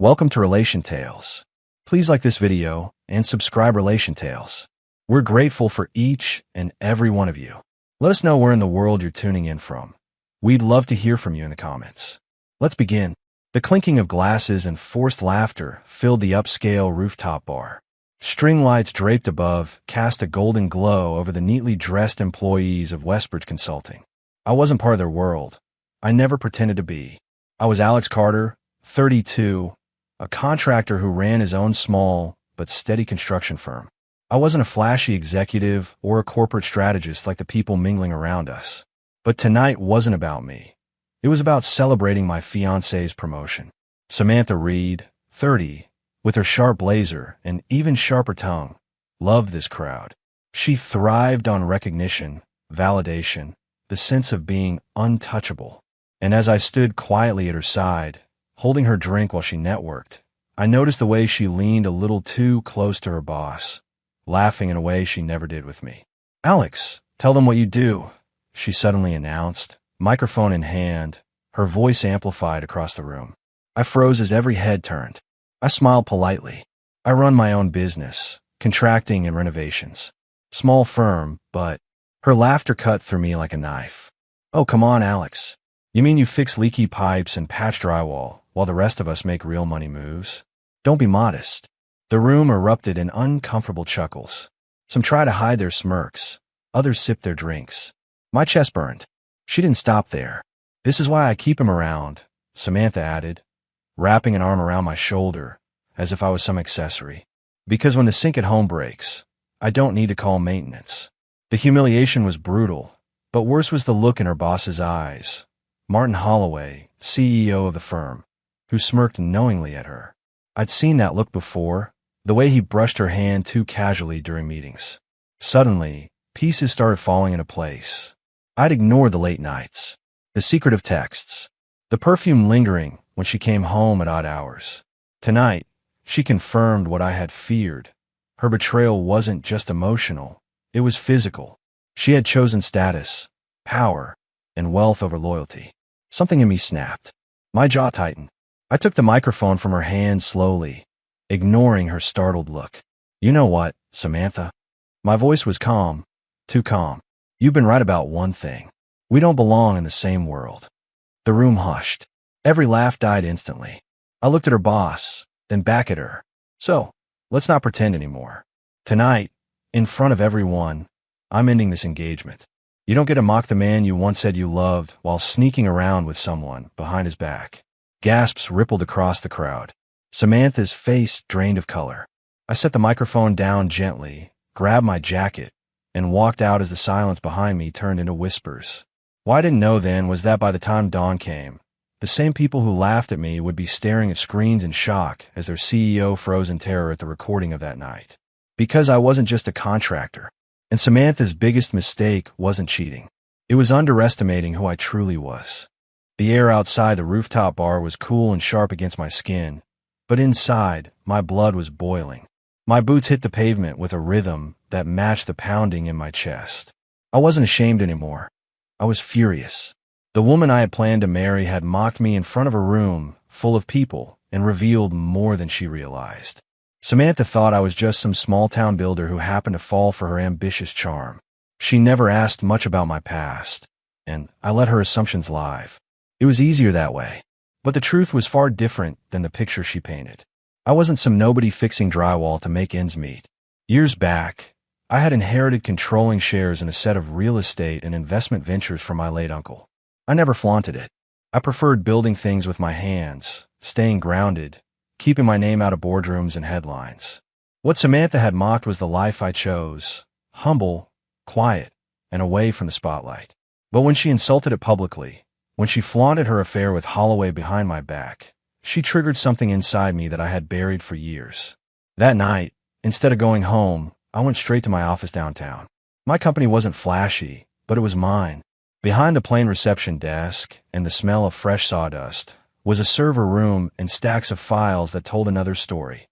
Welcome to Relation Tales. Please like this video and subscribe Relation Tales. We're grateful for each and every one of you. Let us know where in the world you're tuning in from. We'd love to hear from you in the comments. Let's begin. The clinking of glasses and forced laughter filled the upscale rooftop bar. String lights draped above cast a golden glow over the neatly dressed employees of Westbridge Consulting. I wasn't part of their world. I never pretended to be. I was Alex Carter, 32, a contractor who ran his own small but steady construction firm. I wasn't a flashy executive or a corporate strategist like the people mingling around us. But tonight wasn't about me. It was about celebrating my fiancée's promotion. Samantha Reed, 30, with her sharp blazer and even sharper tongue, loved this crowd. She thrived on recognition, validation, the sense of being untouchable. And as I stood quietly at her side, holding her drink while she networked, I noticed the way she leaned a little too close to her boss, laughing in a way she never did with me. "Alex, tell them what you do," she suddenly announced, microphone in hand, her voice amplified across the room. I froze as every head turned. I smiled politely. I run my own business, contracting and renovations. Small firm, but her laughter cut through me like a knife. "Oh, come on, Alex. You mean you fix leaky pipes and patch drywall while the rest of us make real money moves? Don't be modest." The room erupted in uncomfortable chuckles. Some tried to hide their smirks. Others sipped their drinks. My chest burned. She didn't stop there. "This is why I keep him around," Samantha added, wrapping an arm around my shoulder as if I was some accessory. "Because when the sink at home breaks, I don't need to call maintenance." The humiliation was brutal, but worse was the look in her boss's eyes. Martin Holloway, CEO of the firm, who smirked knowingly at her. I'd seen that look before, the way he brushed her hand too casually during meetings. Suddenly, pieces started falling into place. I'd ignored the late nights, the secretive texts, the perfume lingering when she came home at odd hours. Tonight, she confirmed what I had feared. Her betrayal wasn't just emotional, it was physical. She had chosen status, power, and wealth over loyalty. Something in me snapped. My jaw tightened. I took the microphone from her hand slowly, ignoring her startled look. "You know what, Samantha?" My voice was calm, too calm. "You've been right about one thing. We don't belong in the same world." The room hushed. Every laugh died instantly. I looked at her boss, then back at her. "So, let's not pretend anymore. Tonight, in front of everyone, I'm ending this engagement. You don't get to mock the man you once said you loved while sneaking around with someone behind his back." Gasps rippled across the crowd. Samantha's face drained of color. I set the microphone down gently, grabbed my jacket, and walked out as the silence behind me turned into whispers. What I didn't know then was that by the time dawn came, the same people who laughed at me would be staring at screens in shock as their CEO froze in terror at the recording of that night. Because I wasn't just a contractor, and Samantha's biggest mistake wasn't cheating. It was underestimating who I truly was. The air outside the rooftop bar was cool and sharp against my skin, but inside, my blood was boiling. My boots hit the pavement with a rhythm that matched the pounding in my chest. I wasn't ashamed anymore. I was furious. The woman I had planned to marry had mocked me in front of a room full of people and revealed more than she realized. Samantha thought I was just some small-town builder who happened to fall for her ambitious charm. She never asked much about my past, and I let her assumptions live. It was easier that way. But the truth was far different than the picture she painted. I wasn't some nobody fixing drywall to make ends meet. Years back, I had inherited controlling shares in a set of real estate and investment ventures from my late uncle. I never flaunted it. I preferred building things with my hands, staying grounded, keeping my name out of boardrooms and headlines. What Samantha had mocked was the life I chose, humble, quiet, and away from the spotlight. But when she insulted it publicly, when she flaunted her affair with Holloway behind my back, she triggered something inside me that I had buried for years. That night, instead of going home, I went straight to my office downtown. My company wasn't flashy, but it was mine. Behind the plain reception desk and the smell of fresh sawdust was a server room and stacks of files that told another story.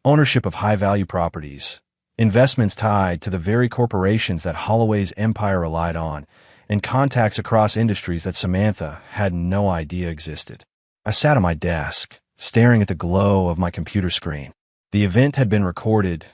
Ownership of high-value properties, investments tied to the very corporations that Holloway's empire relied on, and contacts across industries that Samantha had no idea existed. I sat at my desk, staring at the glow of my computer screen. The event had been recorded.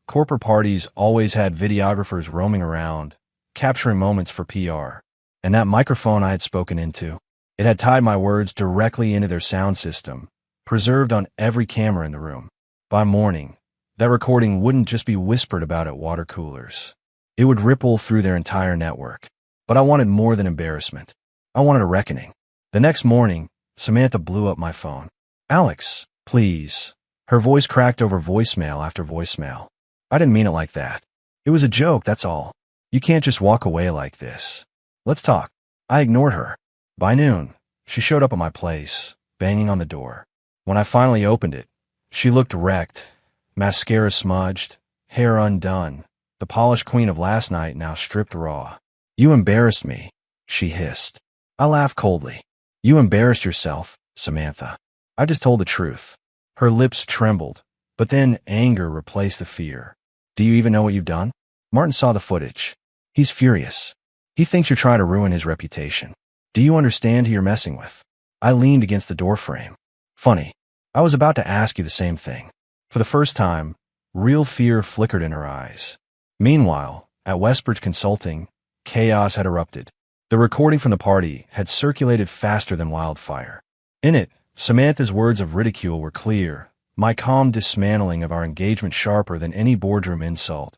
Corporate parties always had videographers roaming around, capturing moments for PR. And that microphone I had spoken into, it had tied my words directly into their sound system, preserved on every camera in the room. By morning, that recording wouldn't just be whispered about at water coolers. It would ripple through their entire network. But I wanted more than embarrassment. I wanted a reckoning. The next morning, Samantha blew up my phone. "Alex, please." Her voice cracked over voicemail after voicemail. "I didn't mean it like that. It was a joke, that's all. You can't just walk away like this. Let's talk." I ignored her. By noon, she showed up at my place, banging on the door. When I finally opened it, she looked wrecked, mascara smudged, hair undone, the polished queen of last night now stripped raw. "You embarrassed me," she hissed. I laughed coldly. "You embarrassed yourself, Samantha. I just told the truth." Her lips trembled, but then anger replaced the fear. "Do you even know what you've done?" Martin saw the footage. He's furious. He thinks you're trying to ruin his reputation. "Do you understand who you're messing with?" I leaned against the doorframe. Funny, I was about to ask you the same thing. For the first time, real fear flickered in her eyes. Meanwhile, at Westbridge Consulting, chaos had erupted. The recording from the party had circulated faster than wildfire. In it, Samantha's words of ridicule were clear, my calm dismantling of our engagement sharper than any boardroom insult,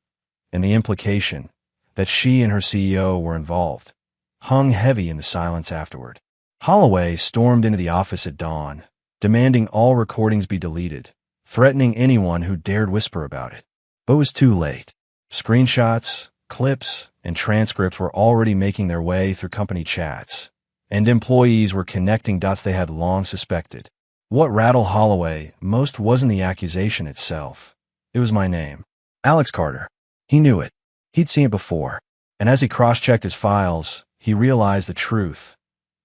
and the implication that she and her CEO were involved hung heavy in the silence afterward. Holloway stormed into the office at dawn, demanding all recordings be deleted, threatening anyone who dared whisper about it. But it was too late. Screenshots, clips, and transcripts were already making their way through company chats, and employees were connecting dots they had long suspected. What rattled Holloway most wasn't the accusation itself. It was my name. Alex Carter. He knew it. He'd seen it before. And as he cross-checked his files, he realized the truth.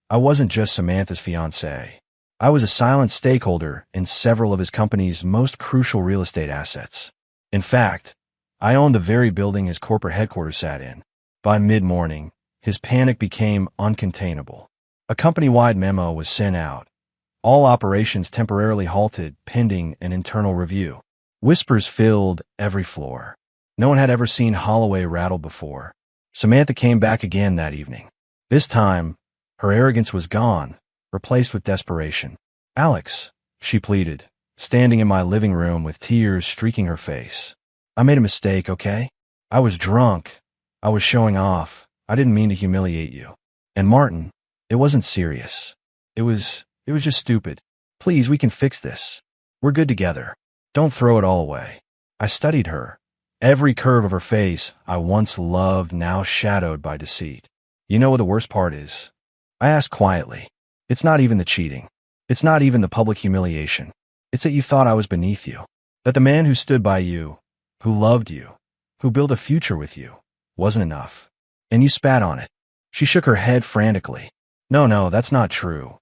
I wasn't just Samantha's fiancée. I was a silent stakeholder in several of his company's most crucial real estate assets. In fact, I owned the very building his corporate headquarters sat in. By mid-morning, his panic became uncontainable. A company-wide memo was sent out. All operations temporarily halted pending an internal review. Whispers filled every floor. No one had ever seen Holloway rattled before. Samantha came back again that evening. This time, her arrogance was gone, replaced with desperation. "Alex," she pleaded, standing in my living room with tears streaking her face. "I made a mistake, okay? I was drunk. I was showing off. I didn't mean to humiliate you. And Martin, it wasn't serious. It was just stupid. Please, we can fix this. We're good together. Don't throw it all away." I studied her. Every curve of her face I once loved now shadowed by deceit. "You know what the worst part is?" I asked quietly. "It's not even the cheating. It's not even the public humiliation. It's that you thought I was beneath you. That the man who stood by you, who loved you, who built a future with you, wasn't enough. And you spat on it." She shook her head frantically. No, that's not true."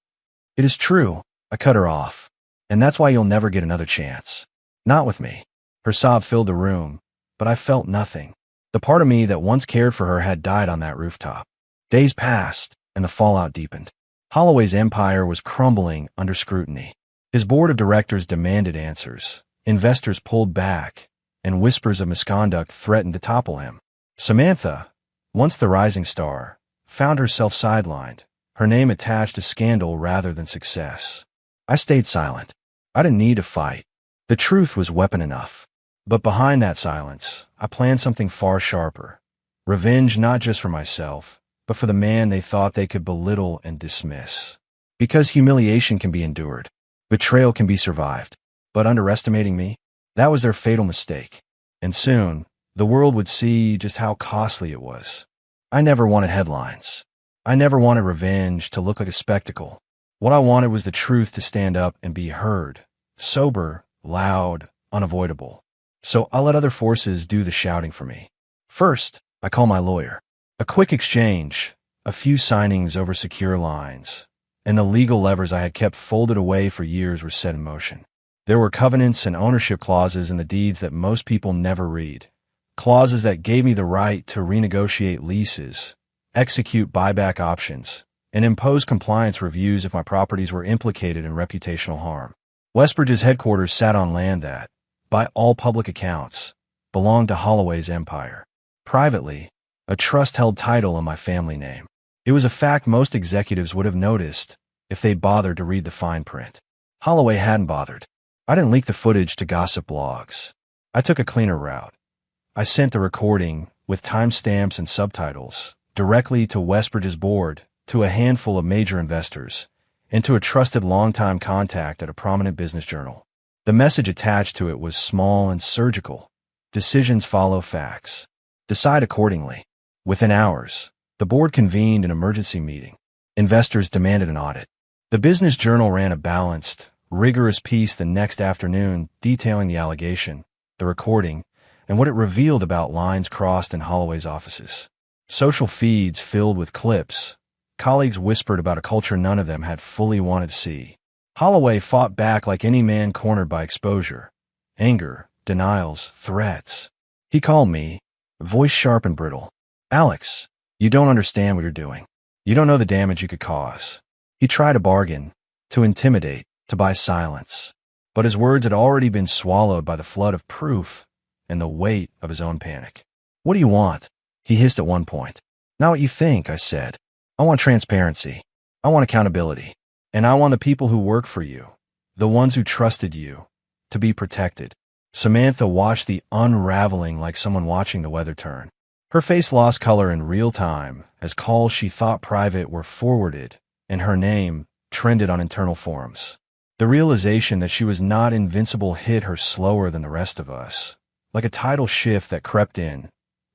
"It is true." I cut her off. "And that's why you'll never get another chance. Not with me." Her sob filled the room, but I felt nothing. The part of me that once cared for her had died on that rooftop. Days passed, and the fallout deepened. Holloway's empire was crumbling under scrutiny. His board of directors demanded answers. Investors pulled back, and whispers of misconduct threatened to topple him. Samantha, once the rising star, found herself sidelined, her name attached to scandal rather than success. I stayed silent. I didn't need to fight. The truth was weapon enough. But behind that silence, I planned something far sharper. Revenge not just for myself, but for the man they thought they could belittle and dismiss. Because humiliation can be endured. Betrayal can be survived. But underestimating me? That was their fatal mistake. And soon, the world would see just how costly it was. I never wanted headlines. I never wanted revenge to look like a spectacle. What I wanted was the truth to stand up and be heard. Sober, loud, unavoidable. So I let other forces do the shouting for me. First, I call my lawyer. A quick exchange, a few signings over secure lines, and the legal levers I had kept folded away for years were set in motion. There were covenants and ownership clauses in the deeds that most people never read. Clauses that gave me the right to renegotiate leases, execute buyback options, and impose compliance reviews if my properties were implicated in reputational harm. Westbridge's headquarters sat on land that, by all public accounts, belonged to Holloway's empire. Privately, a trust held title in my family name. It was a fact most executives would have noticed if they bothered to read the fine print. Holloway hadn't bothered. I didn't leak the footage to gossip blogs. I took a cleaner route. I sent the recording, with timestamps and subtitles, directly to Westbridge's board, to a handful of major investors, and to a trusted longtime contact at a prominent business journal. The message attached to it was small and surgical. Decisions follow facts. Decide accordingly. Within hours, the board convened an emergency meeting. Investors demanded an audit. The business journal ran a balanced, rigorous piece the next afternoon detailing the allegation, the recording, and what it revealed about lines crossed in Holloway's offices. Social feeds filled with clips. Colleagues whispered about a culture none of them had fully wanted to see. Holloway fought back like any man cornered by exposure. Anger, denials, threats. He called me, voice sharp and brittle. "Alex, you don't understand what you're doing. You don't know the damage you could cause." He tried to bargain, to intimidate, to buy silence. But his words had already been swallowed by the flood of proof and the weight of his own panic. "What do you want?" he hissed at one point. "Not what you think," I said. "I want transparency. I want accountability. And I want the people who work for you, the ones who trusted you, to be protected." Samantha watched the unraveling like someone watching the weather turn. Her face lost color in real time as calls she thought private were forwarded and her name trended on internal forums. The realization that she was not invincible hit her slower than the rest of us, like a tidal shift that crept in,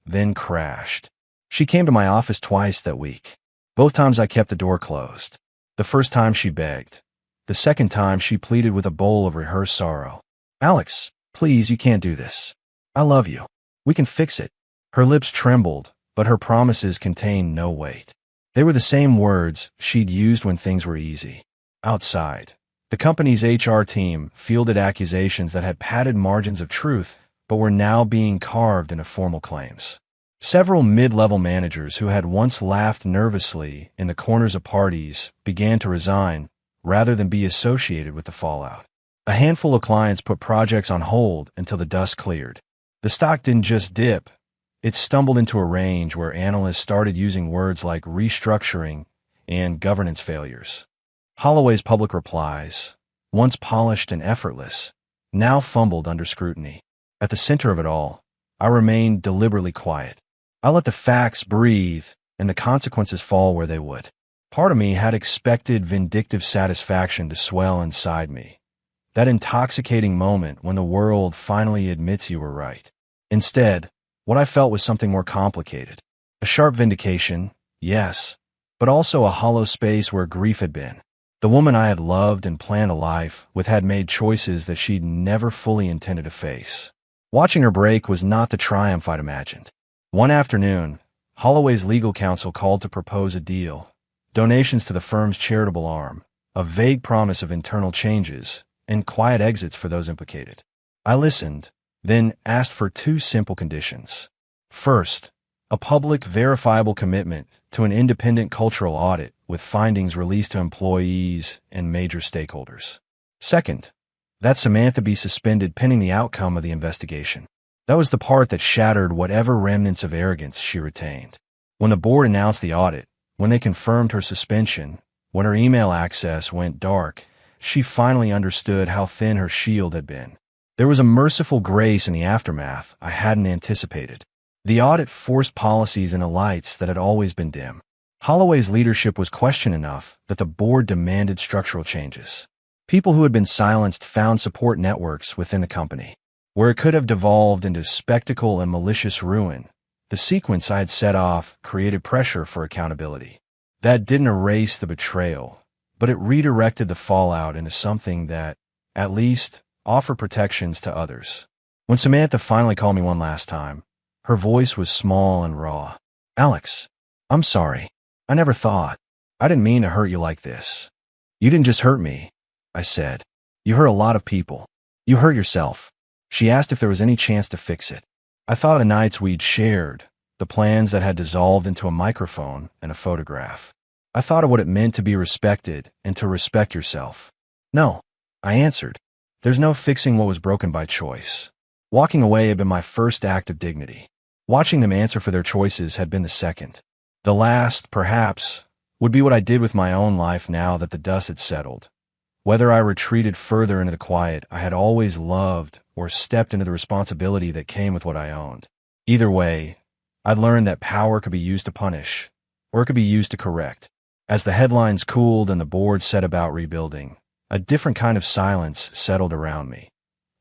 then crashed. She came to my office twice that week. Both times I kept the door closed. The first time she begged. The second time she pleaded with a bowl of rehearsed sorrow. "Alex, please, you can't do this. I love you. We can fix it." Her lips trembled, but her promises contained no weight. They were the same words she'd used when things were easy. Outside, the company's HR team fielded accusations that had padded margins of truth, but were now being carved into formal claims. Several mid-level managers who had once laughed nervously in the corners of parties began to resign rather than be associated with the fallout. A handful of clients put projects on hold until the dust cleared. The stock didn't just dip. It stumbled into a range where analysts started using words like restructuring and governance failures. Holloway's public replies, once polished and effortless, now fumbled under scrutiny. At the center of it all, I remained deliberately quiet. I let the facts breathe and the consequences fall where they would. Part of me had expected vindictive satisfaction to swell inside me. That intoxicating moment when the world finally admits you were right. Instead, what I felt was something more complicated. A sharp vindication, yes, but also a hollow space where grief had been. The woman I had loved and planned a life with had made choices that she'd never fully intended to face. Watching her break was not the triumph I'd imagined. One afternoon, Holloway's legal counsel called to propose a deal, donations to the firm's charitable arm, a vague promise of internal changes, and quiet exits for those implicated. I listened, then asked for two simple conditions. First, a public, verifiable commitment to an independent cultural audit with findings released to employees and major stakeholders. Second, that Samantha be suspended pending the outcome of the investigation. That was the part that shattered whatever remnants of arrogance she retained. When the board announced the audit, when they confirmed her suspension, when her email access went dark, she finally understood how thin her shield had been. There was a merciful grace in the aftermath I hadn't anticipated. The audit forced policies into lights that had always been dim. Holloway's leadership was questioned enough that the board demanded structural changes. People who had been silenced found support networks within the company. Where it could have devolved into spectacle and malicious ruin, the sequence I had set off created pressure for accountability. That didn't erase the betrayal, but it redirected the fallout into something that, at least, offered protections to others. When Samantha finally called me one last time, her voice was small and raw. "Alex, I'm sorry. I never thought. I didn't mean to hurt you like this." "You didn't just hurt me," I said. "You hurt a lot of people. You hurt yourself." She asked if there was any chance to fix it. I thought of the nights we'd shared, the plans that had dissolved into a microphone and a photograph. I thought of what it meant to be respected and to respect yourself. "No," I answered. There's no fixing what was broken by choice. Walking away had been my first act of dignity. Watching them answer for their choices had been the second. The last, perhaps, would be what I did with my own life now that the dust had settled. Whether I retreated further into the quiet I had always loved or stepped into the responsibility that came with what I owned. Either way, I'd learned that power could be used to punish, or it could be used to correct. As the headlines cooled and the board set about rebuilding, a different kind of silence settled around me.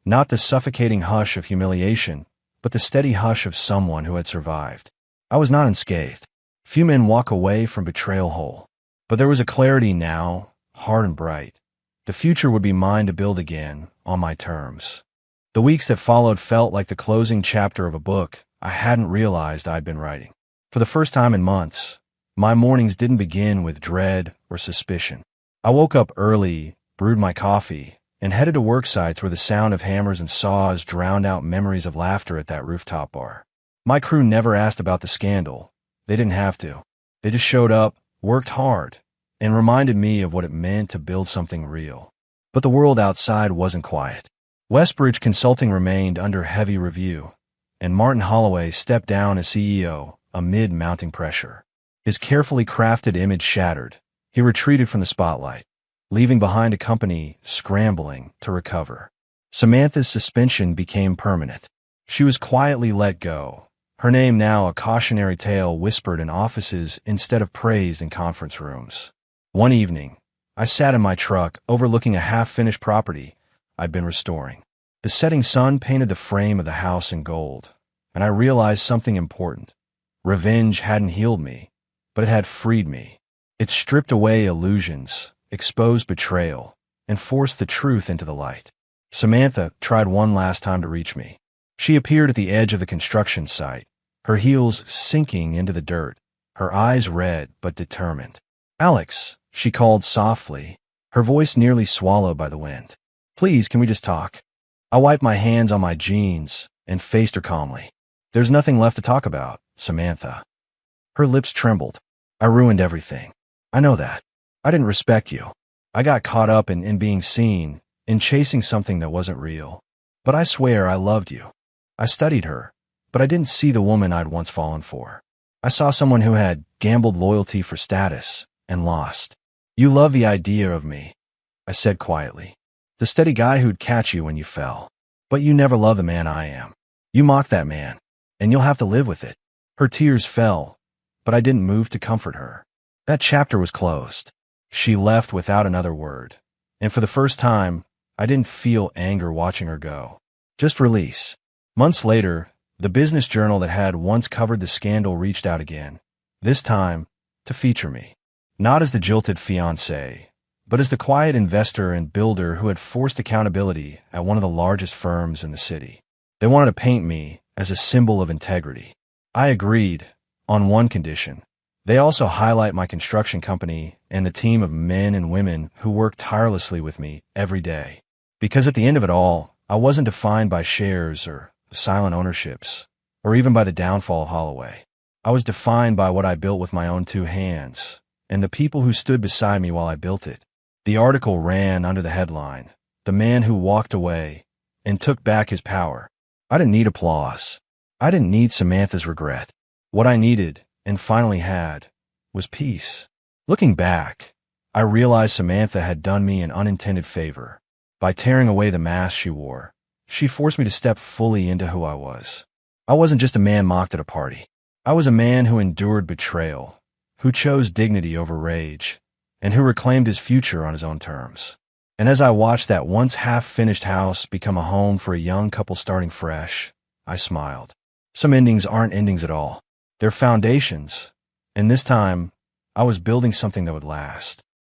Not the suffocating hush of humiliation, but the steady hush of someone who had survived. I was not unscathed. Few men walk away from betrayal whole. But there was a clarity now, hard and bright. The future would be mine to build again, on my terms. The weeks that followed felt like the closing chapter of a book I hadn't realized I'd been writing. For the first time in months, my mornings didn't begin with dread or suspicion. I woke up early, brewed my coffee, and headed to work sites where the sound of hammers and saws drowned out memories of laughter at that rooftop bar. My crew never asked about the scandal. They didn't have to. They just showed up, worked hard, and reminded me of what it meant to build something real. But the world outside wasn't quiet. Westbridge Consulting remained under heavy review, and Martin Holloway stepped down as CEO amid mounting pressure. His carefully crafted image shattered. He retreated from the spotlight, leaving behind a company scrambling to recover. Samantha's suspension became permanent. She was quietly let go, her name now a cautionary tale whispered in offices instead of praised in conference rooms. One evening, I sat in my truck overlooking a half-finished property I'd been restoring. The setting sun painted the frame of the house in gold, and I realized something important. Revenge hadn't healed me, but it had freed me. It stripped away illusions, exposed betrayal, and forced the truth into the light. Samantha tried one last time to reach me. She appeared at the edge of the construction site, her heels sinking into the dirt, her eyes red but determined. "Alex," she called softly, her voice nearly swallowed by the wind. "Please, can we just talk?" I wiped my hands on my jeans and faced her calmly. "There's nothing left to talk about, Samantha." Her lips trembled. "I ruined everything. I know that. I didn't respect you. I got caught up in being seen, in chasing something that wasn't real. But I swear I loved you." I studied her, but I didn't see the woman I'd once fallen for. I saw someone who had gambled loyalty for status and lost. "You love the idea of me," I said quietly. "The steady guy who'd catch you when you fell. But you never loved the man I am. You mocked that man, and you'll have to live with it." Her tears fell, but I didn't move to comfort her. That chapter was closed. She left without another word, and for the first time, I didn't feel anger watching her go. Just release. Months later, the business journal that had once covered the scandal reached out again, this time to feature me. Not as the jilted fiancé, but as the quiet investor and builder who had forced accountability at one of the largest firms in the city. They wanted to paint me as a symbol of integrity. I agreed, on one condition. They also highlight my construction company and the team of men and women who work tirelessly with me every day. Because at the end of it all, I wasn't defined by shares or silent ownerships, or even by the downfall of Holloway. I was defined by what I built with my own two hands, and the people who stood beside me while I built it. The article ran under the headline, "The Man Who Walked Away and Took Back His Power." I didn't need applause. I didn't need Samantha's regret. What I needed, and finally had, was peace. Looking back, I realized Samantha had done me an unintended favor. By tearing away the mask she wore, she forced me to step fully into who I was. I wasn't just a man mocked at a party. I was a man who endured betrayal, who chose dignity over rage, and who reclaimed his future on his own terms. And as I watched that once half-finished house become a home for a young couple starting fresh, I smiled. Some endings aren't endings at all. They're foundations, and this time, I was building something that would last.